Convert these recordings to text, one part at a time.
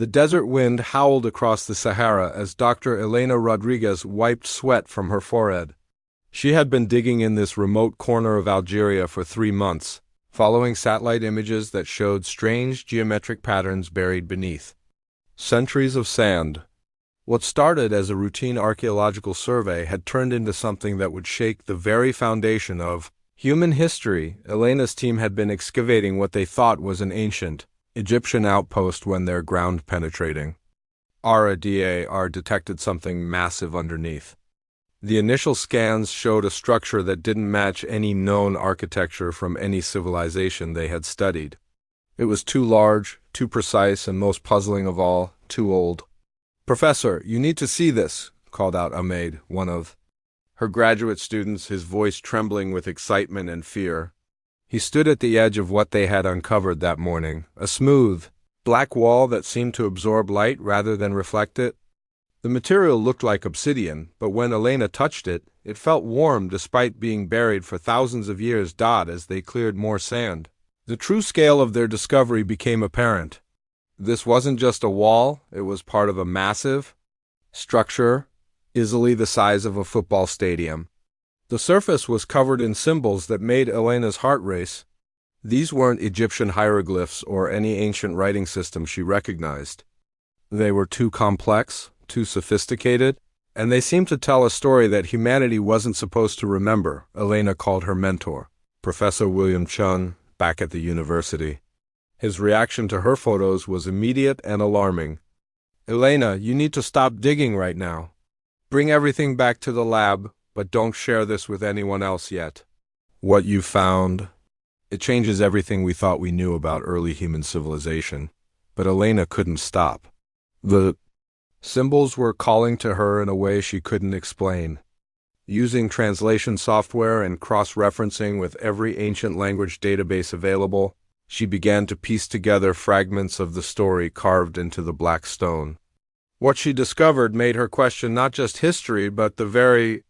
The desert wind howled across the Sahara as Dr. Elena Rodriguez wiped sweat from her forehead. She had been digging in this remote corner of Algeria for 3 months, following satellite images that showed strange geometric patterns buried beneath. Centuries of sand. What started as a routine archaeological survey had turned into something that would shake the very foundation of human history. Elena's team had been excavating what they thought was an ancient Egyptian outpost when their ground penetrating radar detected something massive underneath. The initial scans showed a structure that didn't match any known architecture from any civilization they had studied. It was too large, too precise, and most puzzling of all, too old. "Professor, you need to see this," called out Ahmed, one of her graduate students, his voice trembling with excitement and fear. He stood at the edge of what they had uncovered that morning, a smooth, black wall that seemed to absorb light rather than reflect it. The material looked like obsidian, but when Elena touched it, it felt warm despite being buried for thousands of years. As they cleared more sand, the true scale of their discovery became apparent. This wasn't just a wall, it was part of a massive structure, easily the size of a football stadium. The surface was covered in symbols that made Elena's heart race. These weren't Egyptian hieroglyphs or any ancient writing system she recognized. They were too complex, too sophisticated, and they seemed to tell a story that humanity wasn't supposed to remember. Elena called her mentor, Professor William Chun, back at the university. His reaction to her photos was immediate and alarming. "Elena, you need to stop digging right now. Bring everything back to the lab, but don't share this with anyone else yet. What you found, it changes everything we thought we knew about early human civilization." But Elena couldn't stop. The symbols were calling to her in a way she couldn't explain. Using translation software and cross-referencing with every ancient language database available, she began to piece together fragments of the story carved into the black stone. What she discovered made her question not just history, but the very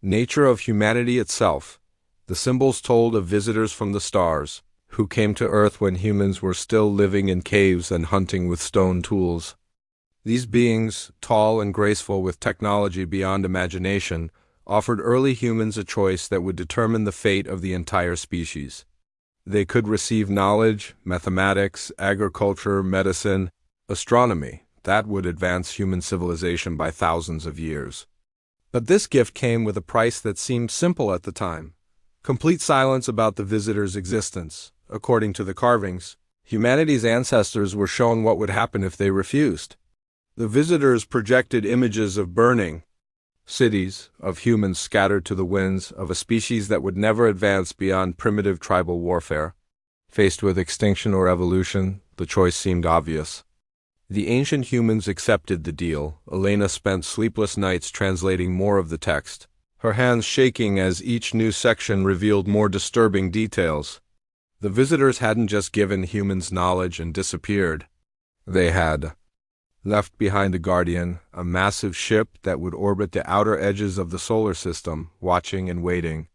nature of humanity itself. The symbols told of visitors from the stars, who came to Earth when humans were still living in caves and hunting with stone tools. These beings, tall and graceful with technology beyond imagination, offered early humans a choice that would determine the fate of the entire species. They could receive knowledge, mathematics, agriculture, medicine, astronomy, that would advance human civilization by thousands of years. But this gift came with a price that seemed simple at the time: complete silence about the visitors' existence. According to the carvings, humanity's ancestors were shown what would happen if they refused. The visitors projected images of burning cities, of humans scattered to the winds, of a species that would never advance beyond primitive tribal warfare. Faced with extinction or evolution, the choice seemed obvious. The ancient humans accepted the deal. Elena spent sleepless nights translating more of the text, her hands shaking as each new section revealed more disturbing details. The visitors hadn't just given humans knowledge and disappeared. They had left behind a guardian, a massive ship that would orbit the outer edges of the solar system, watching and waiting.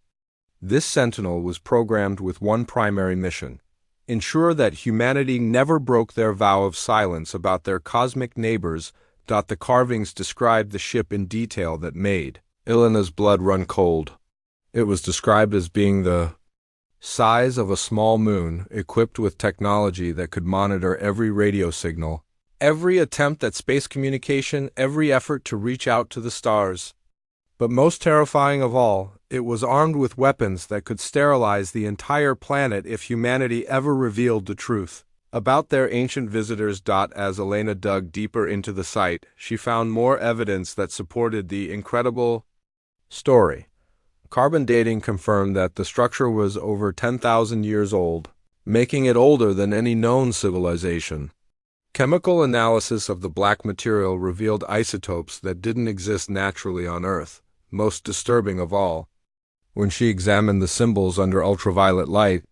This sentinel was programmed with one primary mission: ensure that humanity never broke their vow of silence about their cosmic neighbors. The carvings described the ship in detail that made Elena's blood run cold. It was described as being the size of a small moon, equipped with technology that could monitor every radio signal, every attempt at space communication, every effort to reach out to the stars. But most terrifying of all, it was armed with weapons that could sterilize the entire planet if humanity ever revealed the truth about their ancient visitors. As Elena dug deeper into the site, she found more evidence that supported the incredible story. Carbon dating confirmed that the structure was over 10,000 years old, making it older than any known civilization. Chemical analysis of the black material revealed isotopes that didn't exist naturally on Earth. Most disturbing of all, when she examined the symbols under ultraviolet light,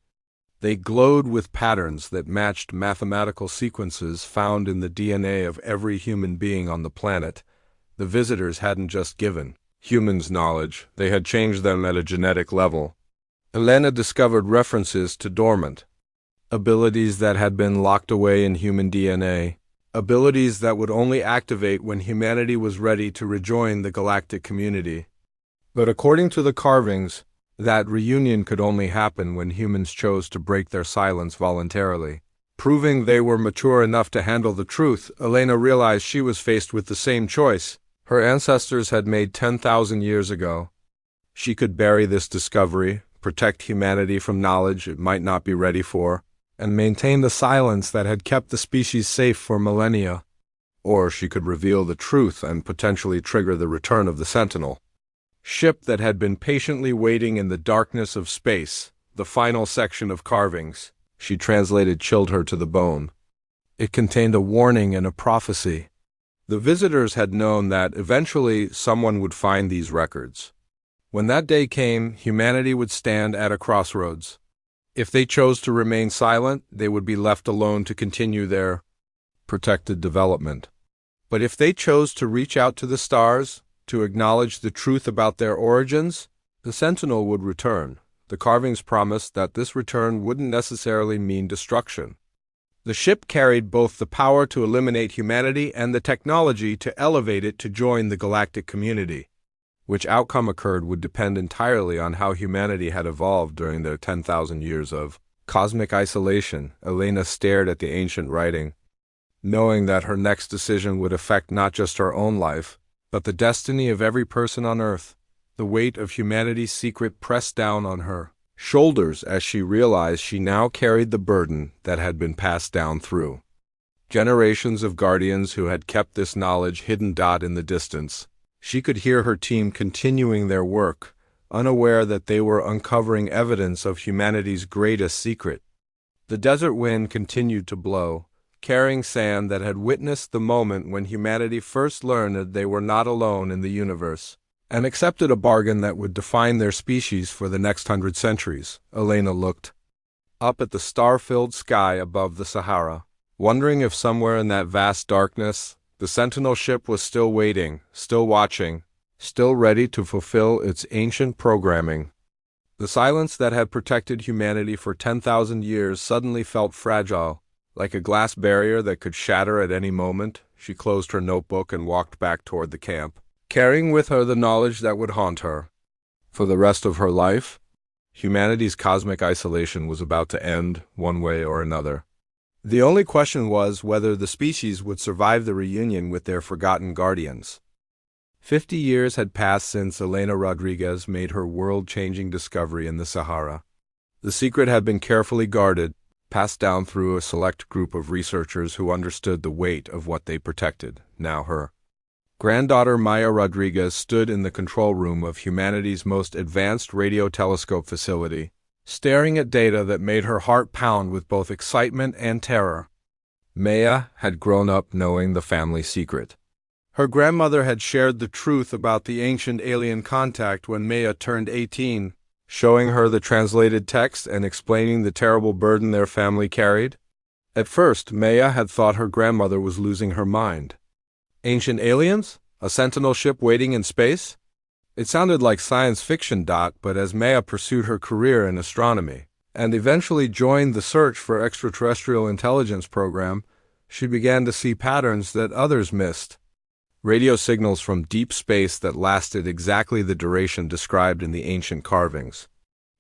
they glowed with patterns that matched mathematical sequences found in the DNA of every human being on the planet. The visitors hadn't just given humans knowledge, they had changed them at a genetic level. Elena discovered references to dormant abilities that had been locked away in human DNA, abilities that would only activate when humanity was ready to rejoin the galactic community. But according to the carvings, that reunion could only happen when humans chose to break their silence voluntarily. Proving they were mature enough to handle the truth, Elena realized she was faced with the same choice her ancestors had made 10,000 years ago. She could bury this discovery, protect humanity from knowledge it might not be ready for, and maintain the silence that had kept the species safe for millennia. Or she could reveal the truth and potentially trigger the return of the Sentinel ship that had been patiently waiting in the darkness of space. The final section of carvings she translated chilled her to the bone. It contained a warning and a prophecy. The visitors had known that eventually someone would find these records. When that day came, humanity would stand at a crossroads. If they chose to remain silent, they would be left alone to continue their protected development. But if they chose to reach out to the stars, to acknowledge the truth about their origins, the Sentinel would return. The carvings promised that this return wouldn't necessarily mean destruction. The ship carried both the power to eliminate humanity and the technology to elevate it to join the galactic community. Which outcome occurred would depend entirely on how humanity had evolved during their 10,000 years of cosmic isolation. Elena stared at the ancient writing, knowing that her next decision would affect not just her own life, but the destiny of every person on Earth. The weight of humanity's secret pressed down on her shoulders as she realized she now carried the burden that had been passed down through generations of guardians who had kept this knowledge hidden. In the distance, she could hear her team continuing their work, unaware that they were uncovering evidence of humanity's greatest secret. The desert wind continued to blow, carrying sand that had witnessed the moment when humanity first learned that they were not alone in the universe, and accepted a bargain that would define their species for the next 100 centuries. Elena looked up at the star-filled sky above the Sahara, wondering if somewhere in that vast darkness, the Sentinel ship was still waiting, still watching, still ready to fulfill its ancient programming. The silence that had protected humanity for 10,000 years suddenly felt fragile, like a glass barrier that could shatter at any moment. She closed her notebook and walked back toward the camp, carrying with her the knowledge that would haunt her for the rest of her life. Humanity's cosmic isolation was about to end, one way or another. The only question was whether the species would survive the reunion with their forgotten guardians. 50 years had passed since Elena Rodriguez made her world-changing discovery in the Sahara. The secret had been carefully guarded, passed down through a select group of researchers who understood the weight of what they protected. Now her granddaughter Maya Rodriguez stood in the control room of humanity's most advanced radio telescope facility, staring at data that made her heart pound with both excitement and terror. Maya had grown up knowing the family secret. Her grandmother had shared the truth about the ancient alien contact when Maya turned 18, showing her the translated text and explaining the terrible burden their family carried. At first, Maya had thought her grandmother was losing her mind. Ancient aliens? A Sentinel ship waiting in space? It sounded like science fiction. But as Maya pursued her career in astronomy, and eventually joined the Search for Extraterrestrial Intelligence program, she began to see patterns that others missed. Radio signals from deep space that lasted exactly the duration described in the ancient carvings.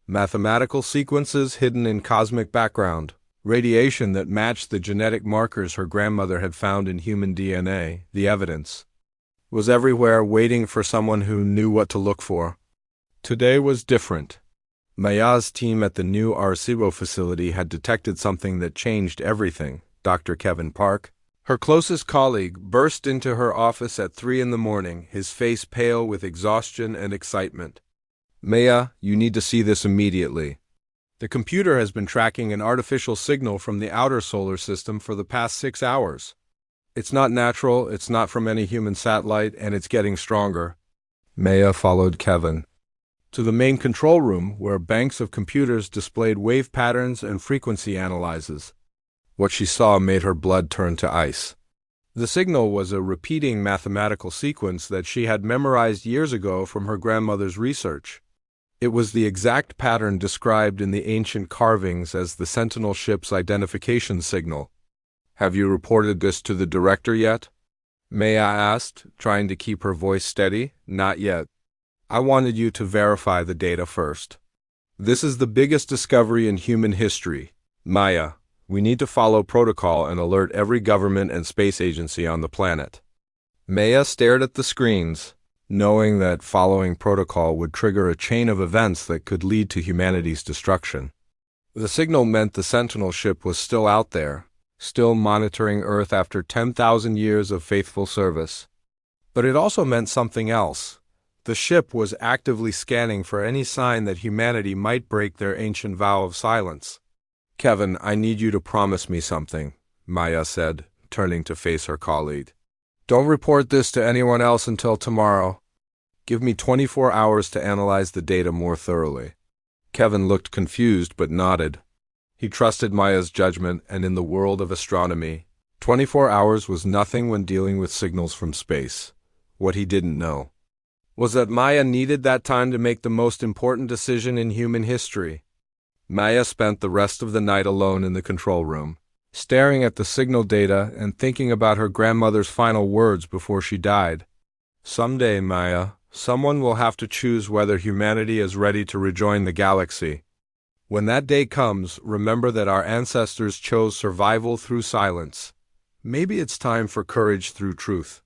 Mathematical sequences hidden in cosmic background. Radiation that matched the genetic markers her grandmother had found in human DNA. The evidence was everywhere, waiting for someone who knew what to look for. Today was different. Maya's team at the new Arecibo facility had detected something that changed everything. Dr. Kevin Park, her closest colleague, burst into her office at 3 a.m, his face pale with exhaustion and excitement. "Maya, you need to see this immediately. The computer has been tracking an artificial signal from the outer solar system for the past 6 hours. It's not natural, it's not from any human satellite, and it's getting stronger." Maya followed Kevin to the main control room, where banks of computers displayed wave patterns and frequency analyses. What she saw made her blood turn to ice. The signal was a repeating mathematical sequence that she had memorized years ago from her grandmother's research. It was the exact pattern described in the ancient carvings as the Sentinel ship's identification signal. Have you reported this to the director yet? Maya asked, trying to keep her voice steady. Not yet. I wanted you to verify the data first. This is the biggest discovery in human history. Maya, we need to follow protocol and alert every government and space agency on the planet. Maya stared at the screens, knowing that following protocol would trigger a chain of events that could lead to humanity's destruction. The signal meant the Sentinel ship was still out there, still monitoring Earth after 10,000 years of faithful service. But it also meant something else. The ship was actively scanning for any sign that humanity might break their ancient vow of silence. Kevin, I need you to promise me something, Maya said, turning to face her colleague. Don't report this to anyone else until tomorrow. Give me 24 hours to analyze the data more thoroughly. Kevin looked confused but nodded. He trusted Maya's judgment, and in the world of astronomy, 24 hours was nothing when dealing with signals from space. What he didn't know was that Maya needed that time to make the most important decision in human history. Maya spent the rest of the night alone in the control room, staring at the signal data and thinking about her grandmother's final words before she died. Someday, Maya, someone will have to choose whether humanity is ready to rejoin the galaxy. When that day comes, remember that our ancestors chose survival through silence. Maybe it's time for courage through truth.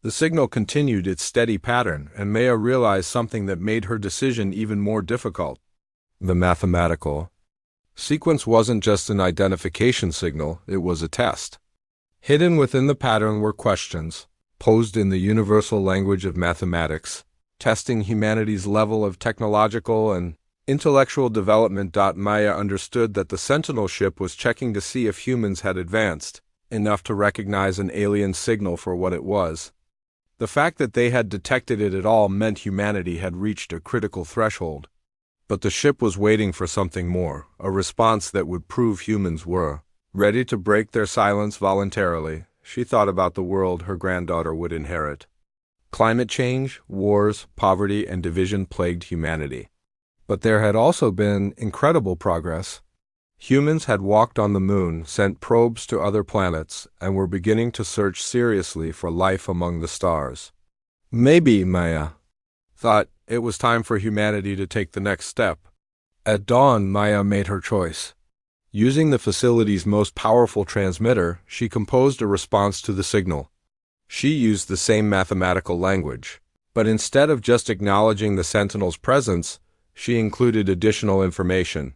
The signal continued its steady pattern, and Maya realized something that made her decision even more difficult. The mathematical sequence wasn't just an identification signal, it was a test. Hidden within the pattern were questions, posed in the universal language of mathematics, testing humanity's level of technological and intellectual development. Maya understood that the Sentinel ship was checking to see if humans had advanced enough to recognize an alien signal for what it was. The fact that they had detected it at all meant humanity had reached a critical threshold. But the ship was waiting for something more, a response that would prove humans were ready to break their silence voluntarily. She thought about the world her granddaughter would inherit. Climate change, wars, poverty, and division plagued humanity. But there had also been incredible progress. Humans had walked on the moon, sent probes to other planets, and were beginning to search seriously for life among the stars. Maybe, Maya thought, it was time for humanity to take the next step. At dawn, Maya made her choice. Using the facility's most powerful transmitter, she composed a response to the signal. She used the same mathematical language, but instead of just acknowledging the Sentinel's presence, she included additional information.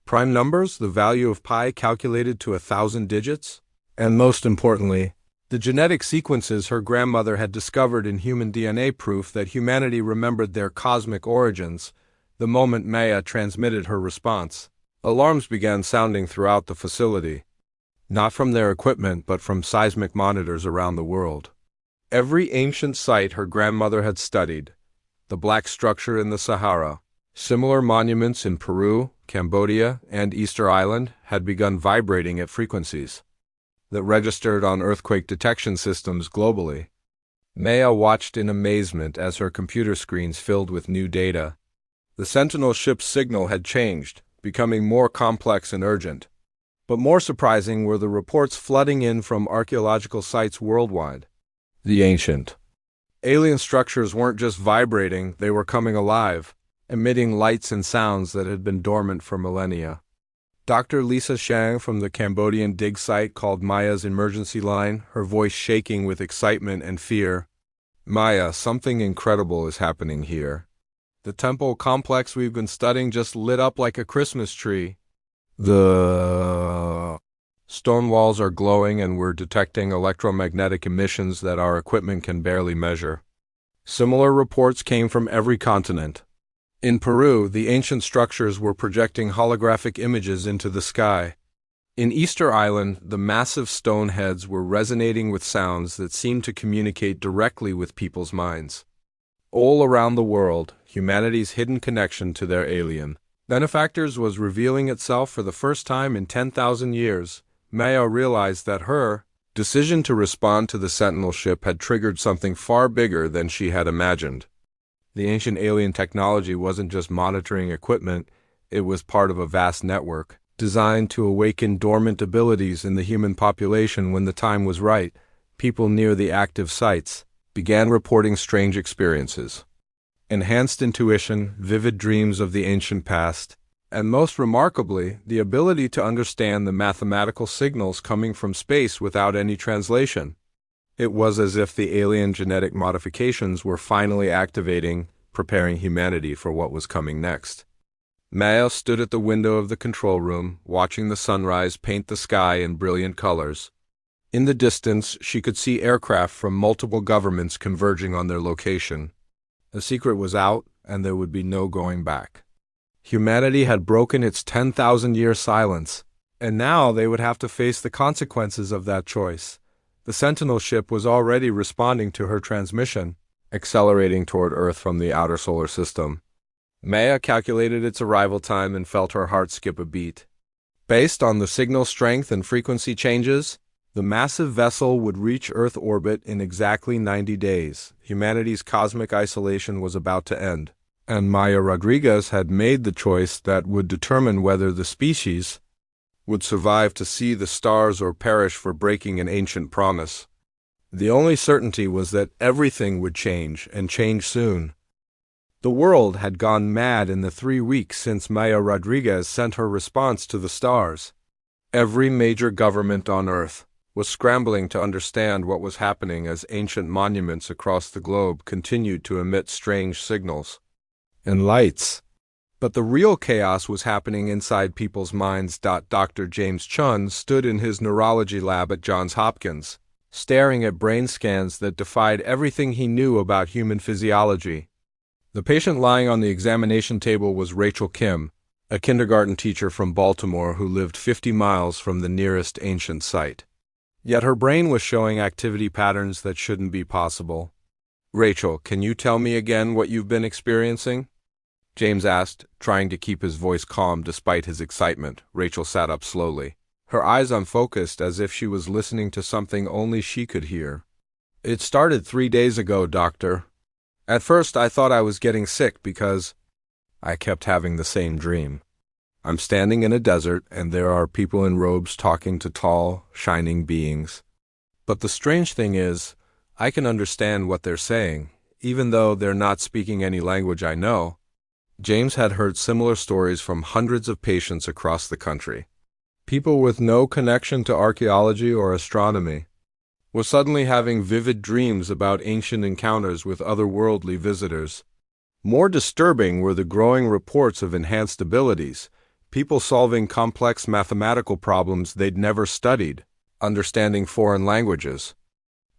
Prime numbers, the value of pi calculated to 1,000 digits, and most importantly, the genetic sequences her grandmother had discovered in human DNA, proof that humanity remembered their cosmic origins. The moment Maya transmitted her response, alarms began sounding throughout the facility. Not from their equipment, but from seismic monitors around the world. Every ancient site her grandmother had studied, the black structure in the Sahara, similar monuments in Peru, Cambodia, and Easter Island, had begun vibrating at frequencies that registered on earthquake detection systems globally. Maya watched in amazement as her computer screens filled with new data. The Sentinel ship's signal had changed, becoming more complex and urgent. But more surprising were the reports flooding in from archaeological sites worldwide. The ancient alien structures weren't just vibrating, they were coming alive, emitting lights and sounds that had been dormant for millennia. Dr. Lisa Shang from the Cambodian dig site called Maya's emergency line, her voice shaking with excitement and fear. Maya, something incredible is happening here. The temple complex we've been studying just lit up like a Christmas tree. The stone walls are glowing and we're detecting electromagnetic emissions that our equipment can barely measure. Similar reports came from every continent. In Peru, the ancient structures were projecting holographic images into the sky. In Easter Island, the massive stone heads were resonating with sounds that seemed to communicate directly with people's minds. All around the world, humanity's hidden connection to their alien benefactors was revealing itself for the first time in 10,000 years. Maya realized that her decision to respond to the Sentinel ship had triggered something far bigger than she had imagined. The ancient alien technology wasn't just monitoring equipment, it was part of a vast network, designed to awaken dormant abilities in the human population when the time was right. People near the active sites began reporting strange experiences. Enhanced intuition, vivid dreams of the ancient past, and most remarkably, the ability to understand the mathematical signals coming from space without any translation. It was as if the alien genetic modifications were finally activating, preparing humanity for what was coming next. Maya stood at the window of the control room, watching the sunrise paint the sky in brilliant colors. In the distance, she could see aircraft from multiple governments converging on their location. The secret was out, and there would be no going back. Humanity had broken its 10,000-year silence, and now they would have to face the consequences of that choice. The Sentinel ship was already responding to her transmission, accelerating toward Earth from the outer solar system. Maya calculated its arrival time and felt her heart skip a beat. Based on the signal strength and frequency changes, the massive vessel would reach Earth orbit in exactly 90 days. Humanity's cosmic isolation was about to end, and Maya Rodriguez had made the choice that would determine whether the species would survive to see the stars or perish for breaking an ancient promise. The only certainty was that everything would change, and change soon. The world had gone mad in the 3 weeks since Maya Rodriguez sent her response to the stars. Every major government on Earth was scrambling to understand what was happening as ancient monuments across the globe continued to emit strange signals and lights. But the real chaos was happening inside people's minds. Dr. James Chun stood in his neurology lab at Johns Hopkins, staring at brain scans that defied everything he knew about human physiology. The patient lying on the examination table was Rachel Kim, a kindergarten teacher from Baltimore who lived 50 miles from the nearest ancient site. Yet her brain was showing activity patterns that shouldn't be possible. "Rachel, can you tell me again what you've been experiencing?" James asked, trying to keep his voice calm despite his excitement. Rachel sat up slowly, her eyes unfocused as if she was listening to something only she could hear. "It started 3 days ago, doctor. At first I thought I was getting sick because I kept having the same dream. I'm standing in a desert and there are people in robes talking to tall, shining beings. But the strange thing is, I can understand what they're saying, even though they're not speaking any language I know." James had heard similar stories from hundreds of patients across the country. People with no connection to archaeology or astronomy were suddenly having vivid dreams about ancient encounters with otherworldly visitors. More disturbing were the growing reports of enhanced abilities, people solving complex mathematical problems they'd never studied, understanding foreign languages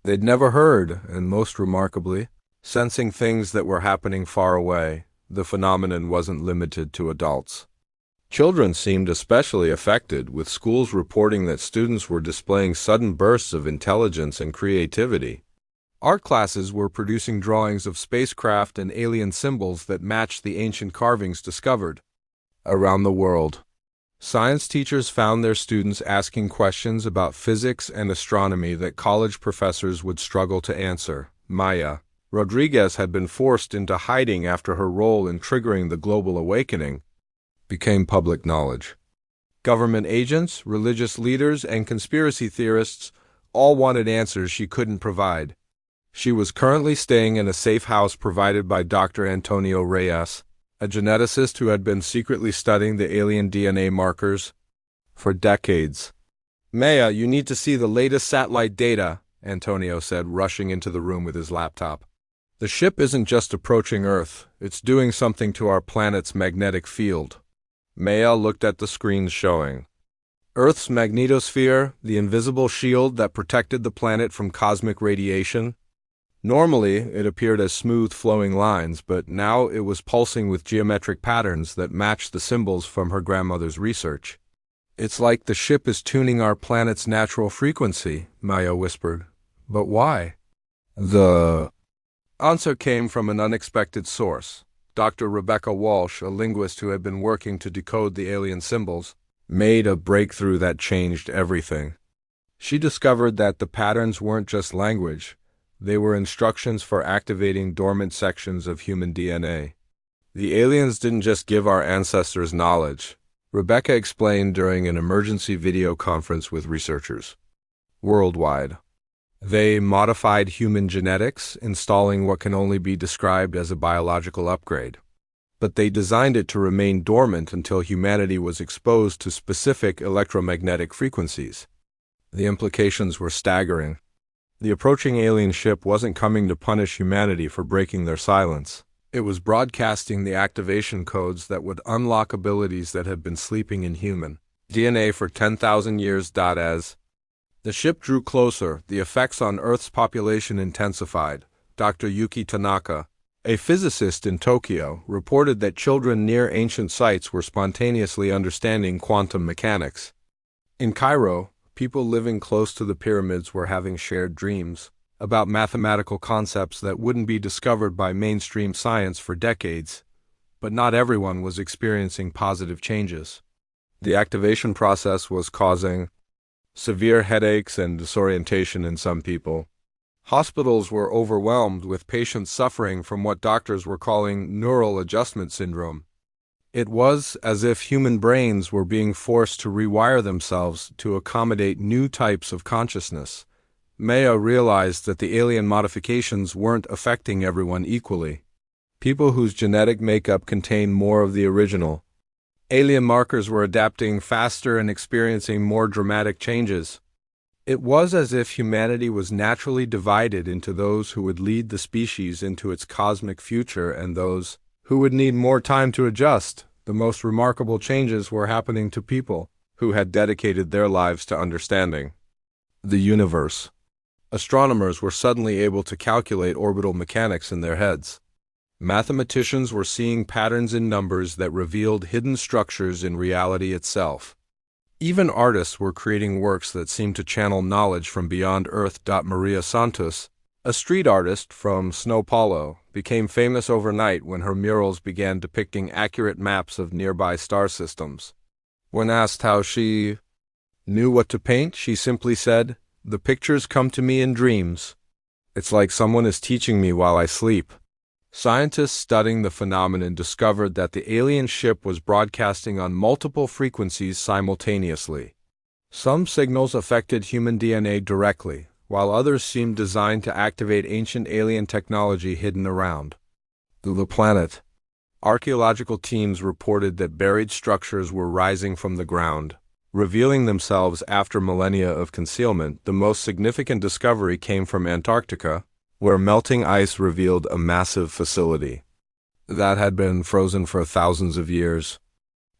they'd never heard, and most remarkably, sensing things that were happening far away. The phenomenon wasn't limited to adults. Children seemed especially affected, with schools reporting that students were displaying sudden bursts of intelligence and creativity. Art classes were producing drawings of spacecraft and alien symbols that matched the ancient carvings discovered around the world. Science teachers found their students asking questions about physics and astronomy that college professors would struggle to answer. Maya Rodriguez had been forced into hiding after her role in triggering the global awakening became public knowledge. Government agents, religious leaders, and conspiracy theorists all wanted answers she couldn't provide. She was currently staying in a safe house provided by Dr. Antonio Reyes, a geneticist who had been secretly studying the alien DNA markers for decades. "Maya, you need to see the latest satellite data," Antonio said, rushing into the room with his laptop. "The ship isn't just approaching Earth, it's doing something to our planet's magnetic field." Maya looked at the screens showing Earth's magnetosphere, the invisible shield that protected the planet from cosmic radiation. Normally, it appeared as smooth flowing lines, but now it was pulsing with geometric patterns that matched the symbols from her grandmother's research. "It's like the ship is tuning our planet's natural frequency," Maya whispered. "But why?" The answer came from an unexpected source. Dr. Rebecca Walsh, a linguist who had been working to decode the alien symbols, made a breakthrough that changed everything. She discovered that the patterns weren't just language, they were instructions for activating dormant sections of human DNA. The aliens didn't just give our ancestors knowledge, Rebecca explained during an emergency video conference with researchers worldwide. They modified human genetics, installing what can only be described as a biological upgrade. But they designed it to remain dormant until humanity was exposed to specific electromagnetic frequencies. The implications were staggering. The approaching alien ship wasn't coming to punish humanity for breaking their silence. It was broadcasting the activation codes that would unlock abilities that had been sleeping in human DNA for 10,000 years. As the ship drew closer, the effects on Earth's population intensified. Dr. Yuki Tanaka, a physicist in Tokyo, reported that children near ancient sites were spontaneously understanding quantum mechanics. In Cairo, people living close to the pyramids were having shared dreams about mathematical concepts that wouldn't be discovered by mainstream science for decades, but not everyone was experiencing positive changes. The activation process was causing severe headaches and disorientation in some people. Hospitals were overwhelmed with patients suffering from what doctors were calling neural adjustment syndrome. It was as if human brains were being forced to rewire themselves to accommodate new types of consciousness. Maya realized that the alien modifications weren't affecting everyone equally. People whose genetic makeup contained more of the original alien markers were adapting faster and experiencing more dramatic changes. It was as if humanity was naturally divided into those who would lead the species into its cosmic future and those who would need more time to adjust. The most remarkable changes were happening to people who had dedicated their lives to understanding the universe. Astronomers were suddenly able to calculate orbital mechanics in their heads. Mathematicians were seeing patterns in numbers that revealed hidden structures in reality itself. Even artists were creating works that seemed to channel knowledge from beyond Earth. Maria Santos, a street artist from São Paulo, became famous overnight when her murals began depicting accurate maps of nearby star systems. When asked how she knew what to paint, she simply said, "The pictures come to me in dreams. It's like someone is teaching me while I sleep." Scientists studying the phenomenon discovered that the alien ship was broadcasting on multiple frequencies simultaneously. Some signals affected human DNA directly, while others seemed designed to activate ancient alien technology hidden around the planet. Archaeological teams reported that buried structures were rising from the ground, revealing themselves after millennia of concealment. The most significant discovery came from Antarctica, where melting ice revealed a massive facility that had been frozen for thousands of years.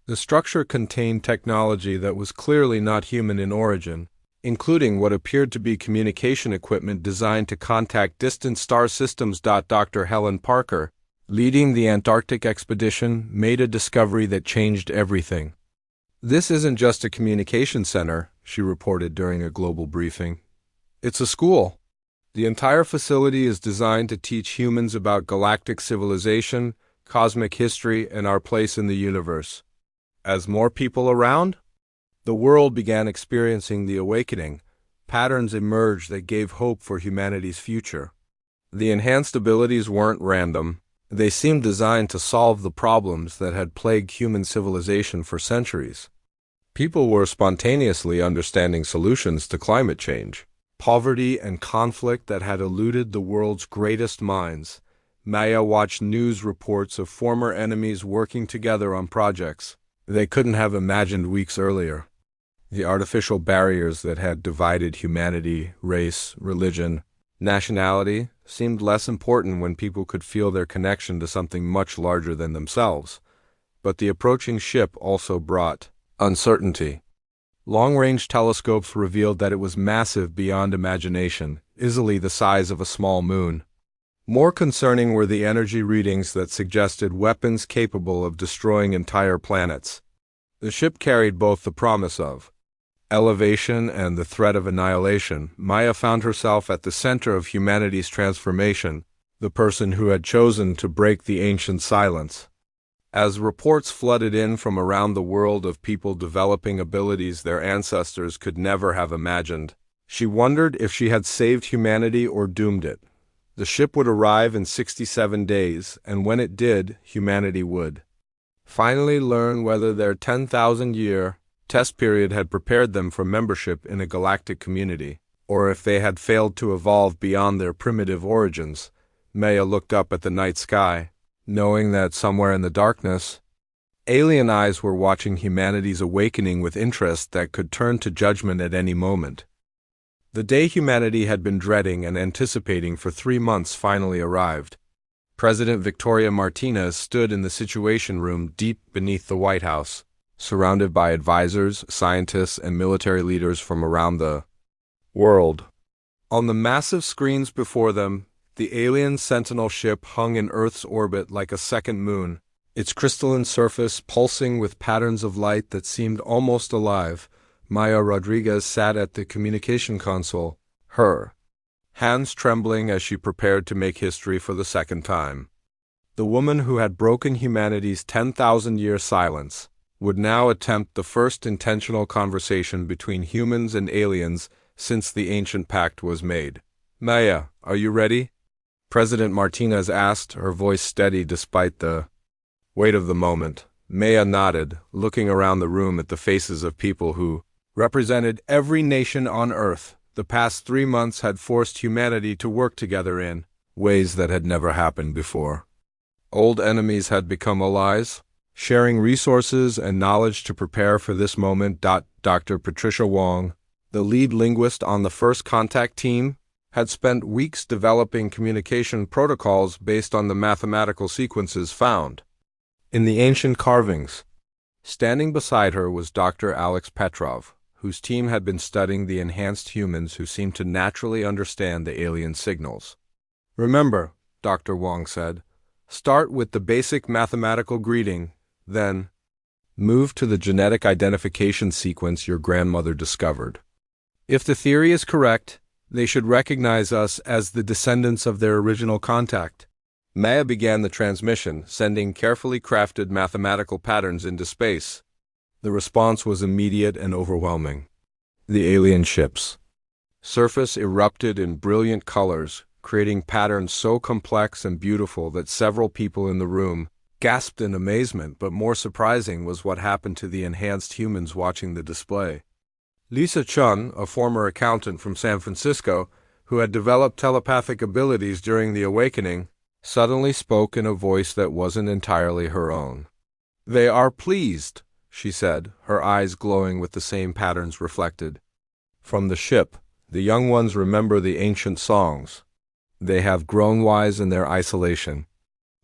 The structure contained technology that was clearly not human in origin, including what appeared to be communication equipment designed to contact distant star systems. Dr. Helen Parker, leading the Antarctic expedition, made a discovery that changed everything. "This isn't just a communication center," she reported during a global briefing. "It's a school. The entire facility is designed to teach humans about galactic civilization, cosmic history, and our place in the universe." As more people around, the world began experiencing the awakening. Patterns emerged that gave hope for humanity's future. The enhanced abilities weren't random. They seemed designed to solve the problems that had plagued human civilization for centuries. People were spontaneously understanding solutions to climate change, poverty, and conflict that had eluded the world's greatest minds. Maya watched news reports of former enemies working together on projects they couldn't have imagined weeks earlier. The artificial barriers that had divided humanity, race, religion, nationality, seemed less important when people could feel their connection to something much larger than themselves. But the approaching ship also brought uncertainty. Long-range telescopes revealed that it was massive beyond imagination, easily the size of a small moon. More concerning were the energy readings that suggested weapons capable of destroying entire planets. The ship carried both the promise of elevation and the threat of annihilation. Maya found herself at the center of humanity's transformation, the person who had chosen to break the ancient silence. As reports flooded in from around the world of people developing abilities their ancestors could never have imagined, she wondered if she had saved humanity or doomed it. The ship would arrive in 67 days, and when it did, humanity would finally learn whether their 10,000-year test period had prepared them for membership in a galactic community, or if they had failed to evolve beyond their primitive origins. Maya looked up at the night sky, knowing that somewhere in the darkness, alien eyes were watching humanity's awakening with interest that could turn to judgment at any moment. The day humanity had been dreading and anticipating for 3 months finally arrived. President Victoria Martinez stood in the Situation Room deep beneath the White House, surrounded by advisors, scientists, and military leaders from around the world. On the massive screens before them, the alien Sentinel ship hung in Earth's orbit like a second moon, its crystalline surface pulsing with patterns of light that seemed almost alive. Maya Rodriguez sat at the communication console, her hands trembling as she prepared to make history for the second time. The woman who had broken humanity's 10,000-year silence would now attempt the first intentional conversation between humans and aliens since the ancient pact was made. "Maya, are you ready?" President Martinez asked, her voice steady despite the weight of the moment. Maya nodded, looking around the room at the faces of people who represented every nation on Earth. The past 3 months had forced humanity to work together in ways that had never happened before. Old enemies had become allies, sharing resources and knowledge to prepare for this moment. Dr. Patricia Wong, the lead linguist on the first contact team, had spent weeks developing communication protocols based on the mathematical sequences found in the ancient carvings. Standing beside her was Dr. Alex Petrov, whose team had been studying the enhanced humans who seemed to naturally understand the alien signals. "Remember," Dr. Wong said, "start with the basic mathematical greeting, then move to the genetic identification sequence your grandmother discovered. If the theory is correct, they should recognize us as the descendants of their original contact." Maya began the transmission, sending carefully crafted mathematical patterns into space. The response was immediate and overwhelming. The alien ship's surface erupted in brilliant colors, creating patterns so complex and beautiful that several people in the room gasped in amazement, but more surprising was what happened to the enhanced humans watching the display. Lisa Chun, a former accountant from San Francisco, who had developed telepathic abilities during the awakening, suddenly spoke in a voice that wasn't entirely her own. "They are pleased," she said, her eyes glowing with the same patterns reflected. From the ship, the young ones remember the ancient songs. They have grown wise in their isolation.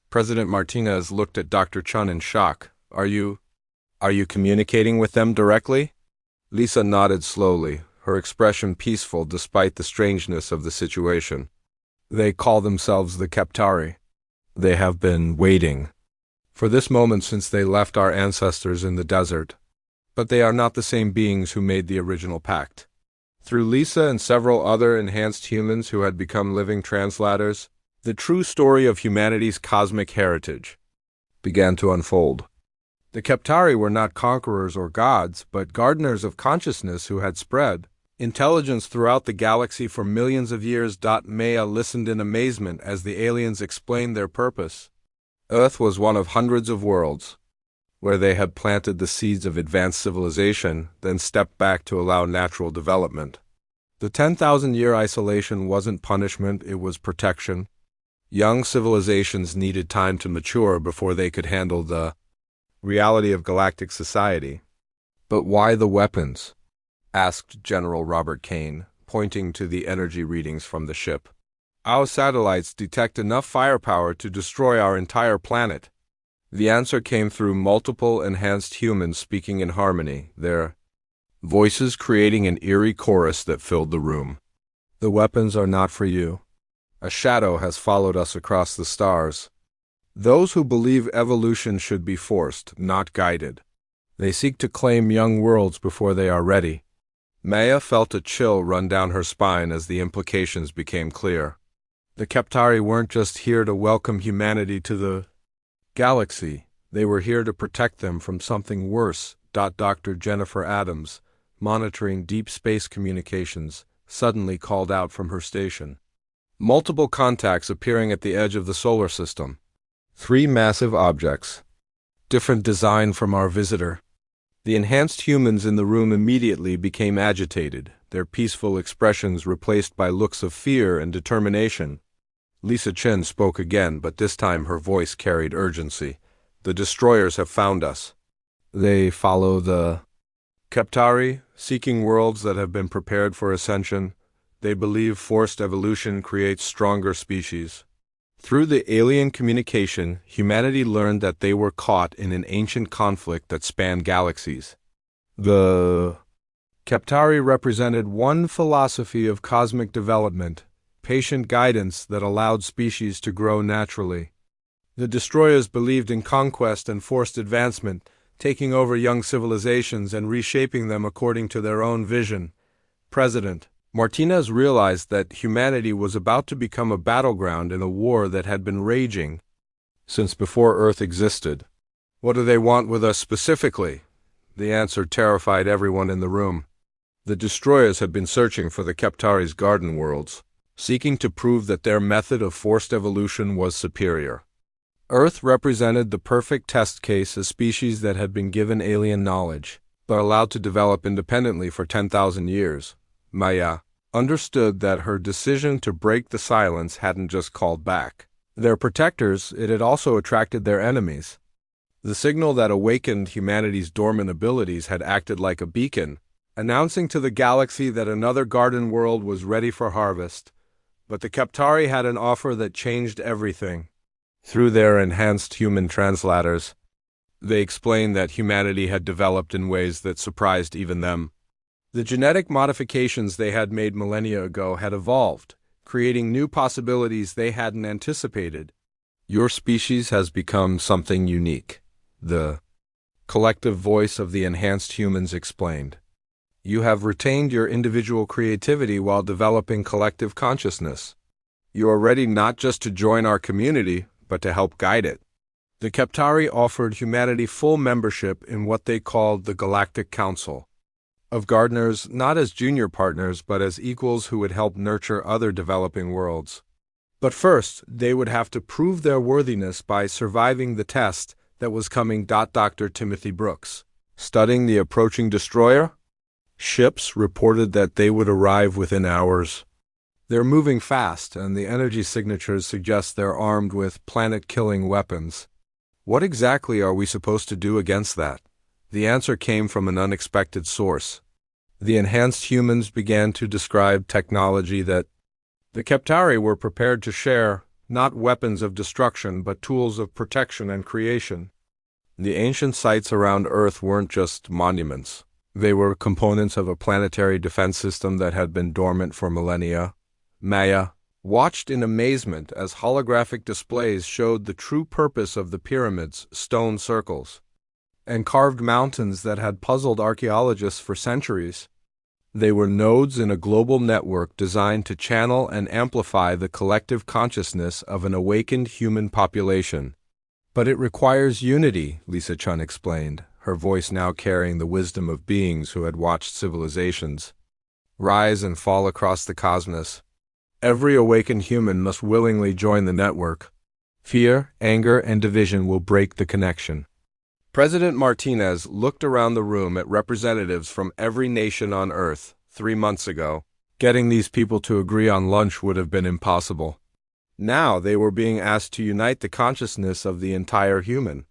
President Martinez looked at Dr. Chun in shock. Are you communicating with them directly?" Lisa nodded slowly, her expression peaceful despite the strangeness of the situation. "They call themselves the Keptari. They have been waiting for this moment since they left our ancestors in the desert. But they are not the same beings who made the original pact." Through Lisa and several other enhanced humans who had become living translators, the true story of humanity's cosmic heritage began to unfold. The Keptari were not conquerors or gods, but gardeners of consciousness who had spread intelligence throughout the galaxy for millions of years. Maya listened in amazement as the aliens explained their purpose. Earth was one of hundreds of worlds where they had planted the seeds of advanced civilization, then stepped back to allow natural development. The 10,000-year isolation wasn't punishment, it was protection. Young civilizations needed time to mature before they could handle the reality of galactic society. "But why the weapons?" asked General Robert Kane, pointing to the energy readings from the ship. "Our satellites detect enough firepower to destroy our entire planet." The answer came through multiple enhanced humans speaking in harmony, their voices creating an eerie chorus that filled the room. "The weapons are not for you. A shadow has followed us across the stars. Those who believe evolution should be forced, not guided. They seek to claim young worlds before they are ready." Maya felt a chill run down her spine as the implications became clear. The Keptari weren't just here to welcome humanity to the galaxy. They were here to protect them from something worse. Dr. Jennifer Adams, monitoring deep space communications, suddenly called out from her station. Multiple contacts appearing at the edge of the solar system. 3 massive objects different design from our visitor. The enhanced humans in the room immediately became agitated, their peaceful expressions replaced by looks of fear and determination. Lisa Chen spoke again, but this time her voice carried urgency. The destroyers have found us. They follow the Keptari, seeking worlds that have been prepared for ascension. They believe forced evolution creates stronger species. Through the alien communication, humanity learned that they were caught in an ancient conflict that spanned galaxies. The Keptari represented one philosophy of cosmic development, patient guidance that allowed species to grow naturally. The destroyers believed in conquest and forced advancement, taking over young civilizations and reshaping them according to their own vision. President Martinez realized that humanity was about to become a battleground in a war that had been raging since before Earth existed. What do they want with us specifically? The answer terrified everyone in the room. The destroyers had been searching for the Keptari's garden worlds, seeking to prove that their method of forced evolution was superior. Earth represented the perfect test case, a species that had been given alien knowledge, but allowed to develop independently for 10,000 years. Maya understood that her decision to break the silence hadn't just called back their protectors, it had also attracted their enemies. The signal that awakened humanity's dormant abilities had acted like a beacon, announcing to the galaxy that another garden world was ready for harvest. But the Keptari had an offer that changed everything. Through their enhanced human translators, they explained that humanity had developed in ways that surprised even them. The genetic modifications they had made millennia ago had evolved, creating new possibilities they hadn't anticipated. Your species has become something unique, the collective voice of the enhanced humans explained. You have retained your individual creativity while developing collective consciousness. You are ready not just to join our community, but to help guide it. The Keptari offered humanity full membership in what they called the Galactic Council of gardeners, not as junior partners, but as equals who would help nurture other developing worlds. But first, they would have to prove their worthiness by surviving the test that was coming. Dr. Timothy Brooks, studying the approaching destroyer? Ships reported that they would arrive within hours. They're moving fast, and the energy signatures suggest they're armed with planet-killing weapons. What exactly are we supposed to do against that? The answer came from an unexpected source. The enhanced humans began to describe technology that the Keptari were prepared to share, not weapons of destruction, but tools of protection and creation. The ancient sites around Earth weren't just monuments. They were components of a planetary defense system that had been dormant for millennia. Maya watched in amazement as holographic displays showed the true purpose of the pyramids, stone circles, and carved mountains that had puzzled archaeologists for centuries. They were nodes in a global network designed to channel and amplify the collective consciousness of an awakened human population. But it requires unity, Lisa Chun explained, her voice now carrying the wisdom of beings who had watched civilizations rise and fall across the cosmos. Every awakened human must willingly join the network. Fear, anger, and division will break the connection. President Martinez looked around the room at representatives from every nation on Earth. 3 months ago, getting these people to agree on lunch would have been impossible. Now they were being asked to unite the consciousness of the entire human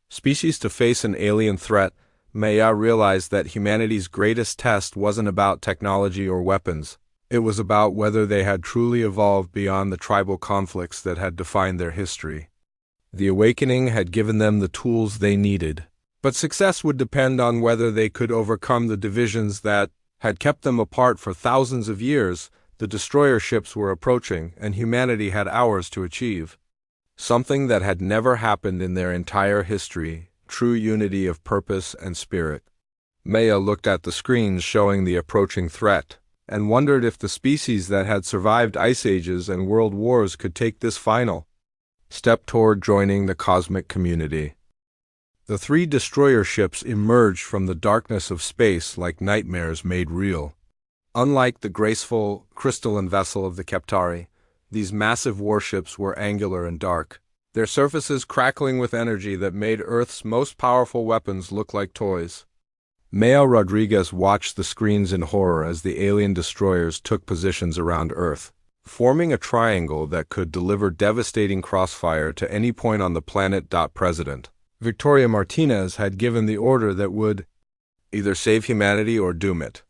species to face an alien threat. Maya realized that humanity's greatest test wasn't about technology or weapons. It was about whether they had truly evolved beyond the tribal conflicts that had defined their history. The awakening had given them the tools they needed, but success would depend on whether they could overcome the divisions that had kept them apart for thousands of years. The destroyer ships were approaching, and humanity had hours to achieve something that had never happened in their entire history: true unity of purpose and spirit. Maya looked at the screens showing the approaching threat, and wondered if the species that had survived ice ages and world wars could take this final step toward joining the cosmic community. The 3 destroyer ships emerged from the darkness of space like nightmares made real. Unlike the graceful, crystalline vessel of the Keptari, these massive warships were angular and dark. their surfaces crackling with energy that made Earth's most powerful weapons look like toys. Maya Rodriguez watched the screens in horror as the alien destroyers took positions around Earth, forming a triangle that could deliver devastating crossfire to any point on the planet. President Victoria Martinez had given the order that would either save humanity or doom it.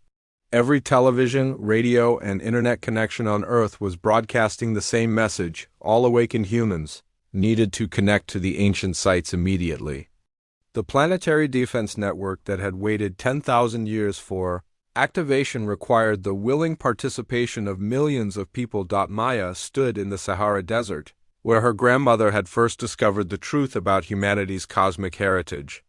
Every television, radio, and internet connection on Earth was broadcasting the same message: all awakened humans needed to connect to the ancient sites immediately. The planetary defense network that had waited 10,000 years for activation required the willing participation of millions of people. Maya stood in the Sahara Desert, where her grandmother had first discovered the truth about humanity's cosmic heritage.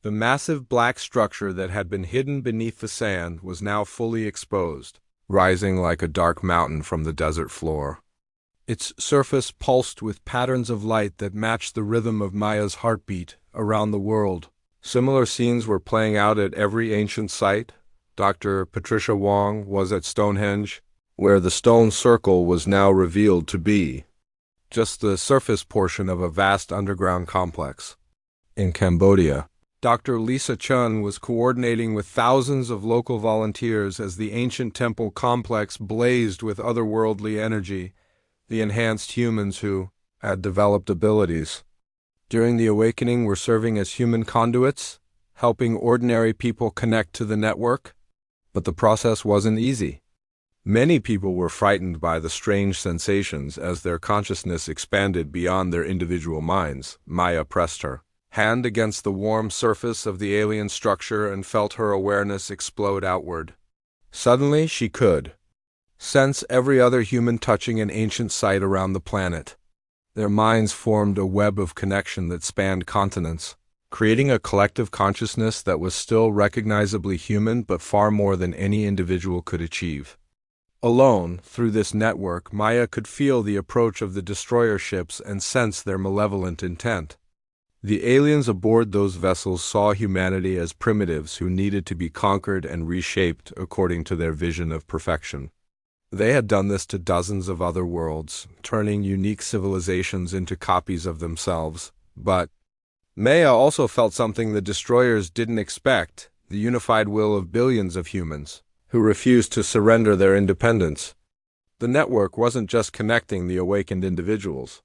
The massive black structure that had been hidden beneath the sand was now fully exposed, rising like a dark mountain from the desert floor. Its surface pulsed with patterns of light that matched the rhythm of Maya's heartbeat around the world. Similar scenes were playing out at every ancient site. Dr. Patricia Wong was at Stonehenge, where the stone circle was now revealed to be just the surface portion of a vast underground complex. In Cambodia, Dr. Lisa Chun was coordinating with thousands of local volunteers as the ancient temple complex blazed with otherworldly energy, the enhanced humans who had developed abilities during the awakening were serving as human conduits, helping ordinary people connect to the network. But the process wasn't easy. Many people were frightened by the strange sensations as their consciousness expanded beyond their individual minds. Maya pressed her hand against the warm surface of the alien structure and felt her awareness explode outward. Suddenly, she could sense every other human touching an ancient site around the planet. Their minds formed a web of connection that spanned continents, creating a collective consciousness that was still recognizably human but far more than any individual could achieve. Alone, through this network, Maya could feel the approach of the destroyer ships and sense their malevolent intent. The aliens aboard those vessels saw humanity as primitives who needed to be conquered and reshaped according to their vision of perfection. They had done this to dozens of other worlds, turning unique civilizations into copies of themselves. But Maya also felt something the destroyers didn't expect: the unified will of billions of humans who refused to surrender their independence. The network wasn't just connecting the awakened individuals.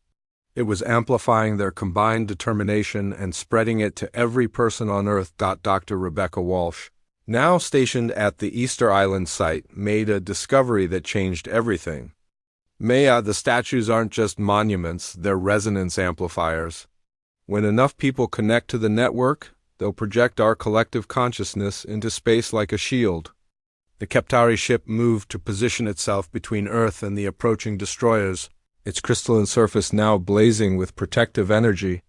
It was amplifying their combined determination and spreading it to every person on Earth. Dr. Rebecca Walsh, now stationed at the Easter Island site, made a discovery that changed everything. Maya, the statues aren't just monuments, they're resonance amplifiers. When enough people connect to the network, they'll project our collective consciousness into space like a shield. The Keptari ship moved to position itself between Earth and the approaching destroyers, its crystalline surface now blazing with protective energy.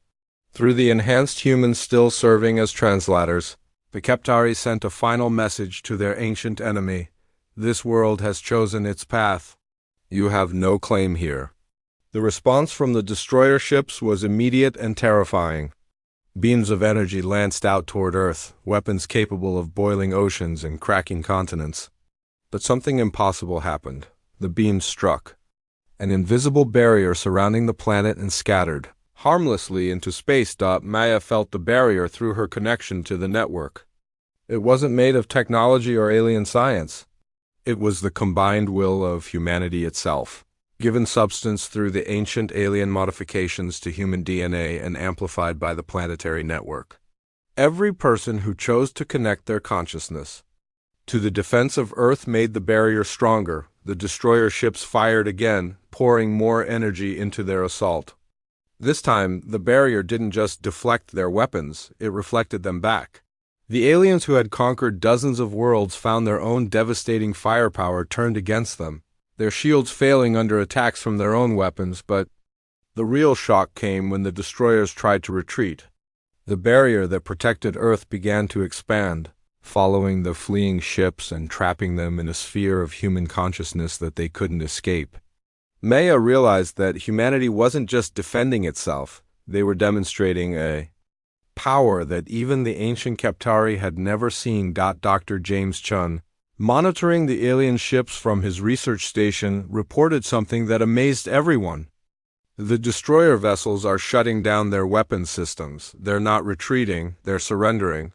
Through the enhanced humans still serving as translators, the Keptari sent a final message to their ancient enemy: this world has chosen its path. You have no claim here. The response from the destroyer ships was immediate and terrifying. Beams of energy lanced out toward Earth, weapons capable of boiling oceans and cracking continents. But something impossible happened. The beams struck an invisible barrier surrounding the planet and scattered harmlessly into space. Maya felt the barrier through her connection to the network. It wasn't made of technology or alien science. It was the combined will of humanity itself, given substance through the ancient alien modifications to human DNA and amplified by the planetary network. Every person who chose to connect their consciousness to the defense of Earth made the barrier stronger. The destroyer ships fired again, pouring more energy into their assault. This time, the barrier didn't just deflect their weapons, it reflected them back. The aliens who had conquered dozens of worlds found their own devastating firepower turned against them, their shields failing under attacks from their own weapons. But the real shock came when the destroyers tried to retreat. The barrier that protected Earth began to expand, following the fleeing ships and trapping them in a sphere of human consciousness that they couldn't escape. Maya realized that humanity wasn't just defending itself, they were demonstrating a power that even the ancient Keptari had never seen. Dr. James Chun, monitoring the alien ships from his research station, reported something that amazed everyone. The destroyer vessels are shutting down their weapon systems. They're not retreating, they're surrendering.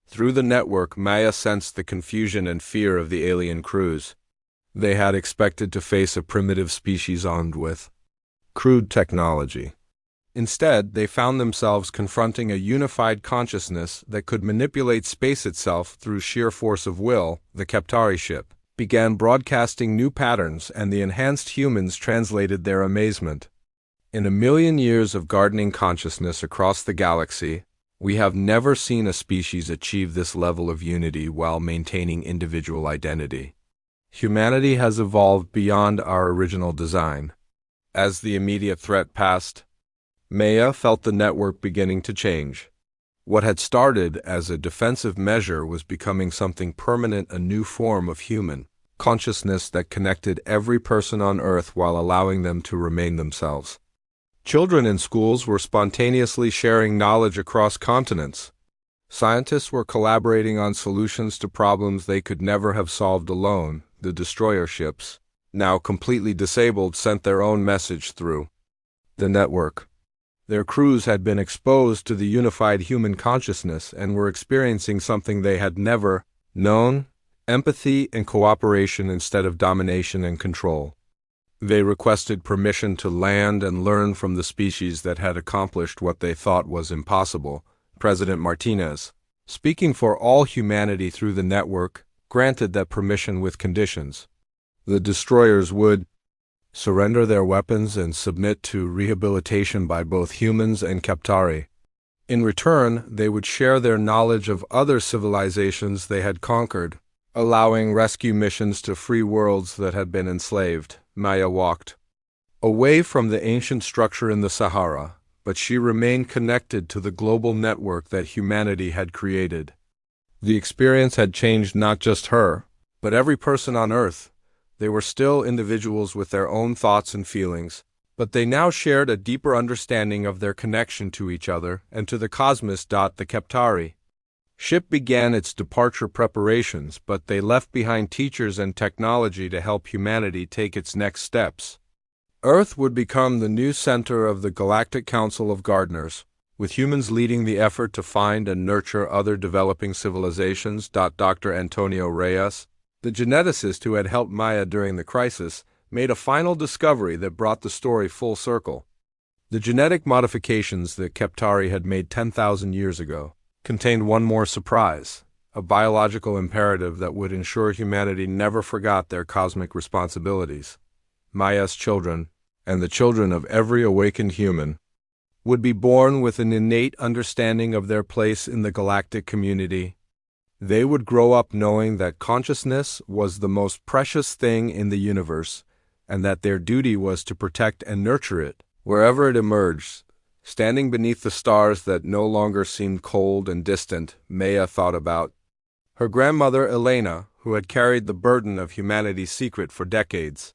Through the network, Maya sensed the confusion and fear of the alien crews. They had expected to face a primitive species armed with crude technology. Instead, they found themselves confronting a unified consciousness that could manipulate space itself through sheer force of will. The Keptari ship began broadcasting new patterns, and the enhanced humans translated their amazement. In a million years of gardening consciousness across the galaxy, we have never seen a species achieve this level of unity while maintaining individual identity. Humanity has evolved beyond our original design. As the immediate threat passed, Maya felt the network beginning to change. What had started as a defensive measure was becoming something permanent, a new form of human consciousness that connected every person on Earth while allowing them to remain themselves. Children in schools were spontaneously sharing knowledge across continents. Scientists were collaborating on solutions to problems they could never have solved alone. The destroyer ships, now completely disabled, sent their own message through the network. Their crews had been exposed to the unified human consciousness and were experiencing something they had never known: empathy and cooperation instead of domination and control. They requested permission to land and learn from the species that had accomplished what they thought was impossible. President Martinez, speaking for all humanity through the network, granted that permission with conditions. The destroyers would surrender their weapons and submit to rehabilitation by both humans and Keptari. In return, they would share their knowledge of other civilizations they had conquered, allowing rescue missions to free worlds that had been enslaved. Maya walked away from the ancient structure in the Sahara, but she remained connected to the global network that humanity had created. The experience had changed not just her, but every person on Earth. They were still individuals with their own thoughts and feelings, but they now shared a deeper understanding of their connection to each other and to the cosmos. The Keptari ship began its departure preparations, but they left behind teachers and technology to help humanity take its next steps. Earth would become the new center of the Galactic Council of Gardeners, with humans leading the effort to find and nurture other developing civilizations. Dr. Antonio Reyes, the geneticist who had helped Maya during the crisis, made a final discovery that brought the story full circle. The genetic modifications that Keptari had made 10,000 years ago contained one more surprise: a biological imperative that would ensure humanity never forgot their cosmic responsibilities. Maya's children, and the children of every awakened human, would be born with an innate understanding of their place in the galactic community. They would grow up knowing that consciousness was the most precious thing in the universe, and that their duty was to protect and nurture it wherever it emerged. Standing beneath the stars that no longer seemed cold and distant, Maya thought about her grandmother Elena, who had carried the burden of humanity's secret for decades.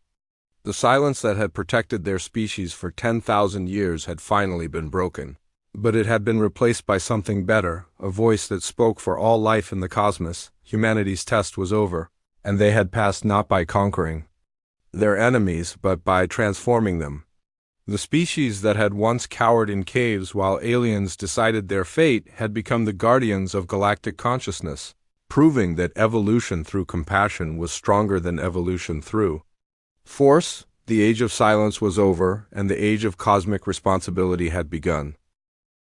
The silence that had protected their species for 10,000 years had finally been broken. But it had been replaced by something better, a voice that spoke for all life in the cosmos. Humanity's test was over, and they had passed not by conquering their enemies, but by transforming them. The species that had once cowered in caves while aliens decided their fate had become the guardians of galactic consciousness, proving that evolution through compassion was stronger than evolution through force. The age of silence was over, and the age of cosmic responsibility had begun.